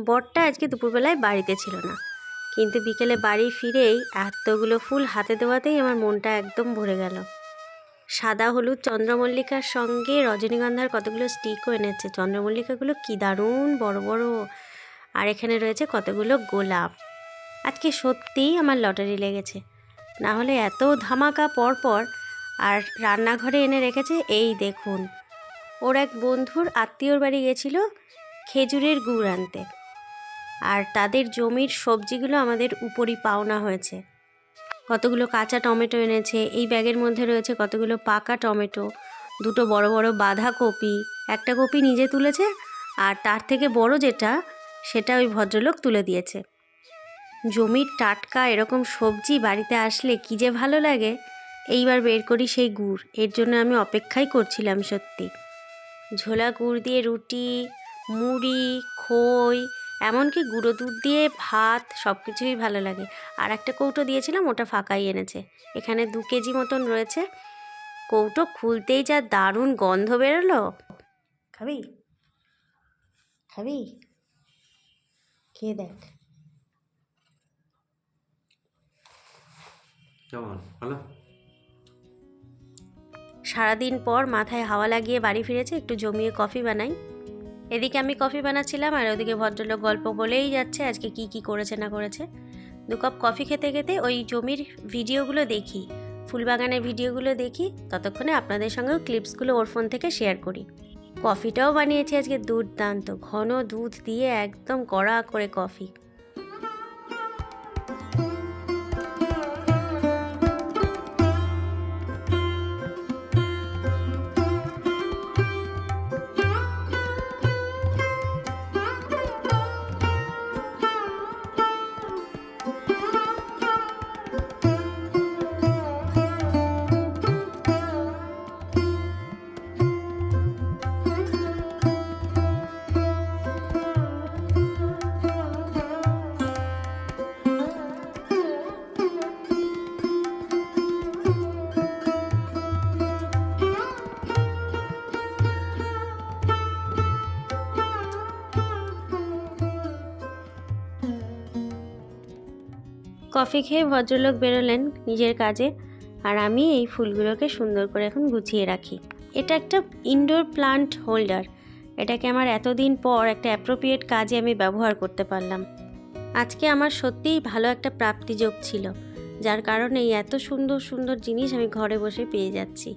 বরটা আজকে দুপুরবেলায় বাড়িতে ছিল না, কিন্তু বিকেলে বাড়ি ফিরেই এতগুলো ফুল হাতে দেওয়াতেই আমার মনটা একদম ভরে গেল। সাদা হলুদ চন্দ্রমল্লিকার সঙ্গে রজনীগন্ধার কতগুলো স্টিকও এনেছে। চন্দ্রমল্লিকাগুলো কি দারুণ বড় বড়। আর এখানে রয়েছে কতগুলো গোলাপ। আজকে সত্যিই আমার লটারি লেগেছে, না হলে এত ধামাকা পরপর। আর রান্নাঘরে এনে রেখেছে এই দেখুন, ওর এক বন্ধুর আত্মীয়র বাড়ি গেছিল খেজুরের গুড় আনতে, আর তাদের জমির সবজিগুলো আমাদের উপরই পাওনা হয়েছে। কতগুলো কাঁচা টমেটো এনেছে, এই ব্যাগের মধ্যে রয়েছে কতগুলো পাকা টমেটো, দুটো বড় বড় বাঁধাকপি, একটা কপি নিজে তুলেছে, আর তার থেকে বড় যেটা সেটা ওই ভদ্রলোক তুলে দিয়েছে। জমির টাটকা এরকম সবজি বাড়িতে আসলে কী যে ভালো লাগে। এইবার বের করি সেই গুড়, এর জন্য আমি অপেক্ষাই করছিলাম সত্যি। ঝোলা গুড় দিয়ে রুটি, মুড়ি, খই, এমনকি গুঁড়ো দুধ দিয়ে ভাত, সব কিছুই ভালো লাগে। আর একটা কৌটো দিয়েছিলাম, ওটা ফাঁকাই এনেছে। এখানে 2 কেজি মতন রয়েছে। কৌটো খুলতেই যা দারুণ গন্ধ বেরোলো। খাবি খাবি খেয়ে দেখ কেমন ভালো। সারাদিন পর মাথায় হাওয়া লাগিয়ে বাড়ি ফিরেছে, একটু জমিয়ে কফি বানাই। এদিকে আমি কফি বানাচ্ছিলাম, আর ওদিকে ভদ্রলোক গল্প বলেই যাচ্ছে আজকে কি কি করেছে না করেছে। 2 কাপ কফি খেতে খেতে ওই জমির ভিডিওগুলো দেখি, ফুলবাগানের ভিডিওগুলো দেখি, ততক্ষণে আপনাদের সঙ্গেও ক্লিপসগুলো ওর ফোন থেকে শেয়ার করি। কফিটাও বানিয়েছি আজকে দুর্দান্ত, ঘন দুধ দিয়ে একদম কড়া করে কফি। কফি খেয়ে ভদ্রলোক বেরোলেন নিজের কাজে, আর আমি এই ফুলগুলোকে সুন্দর করে এখন গুছিয়ে রাখি। এটা একটা ইনডোর প্লান্ট হোল্ডার। এটাকে আমার এতদিন পর একটা অ্যাপ্রোপ্রিয়েট কাজে আমি ব্যবহার করতে পারলাম। আজকে আমার সত্যিই ভালো একটা প্রাপ্তিযোগ ছিল, যার কারণে এত সুন্দর সুন্দর জিনিস আমি ঘরে বসে পেয়ে যাচ্ছি।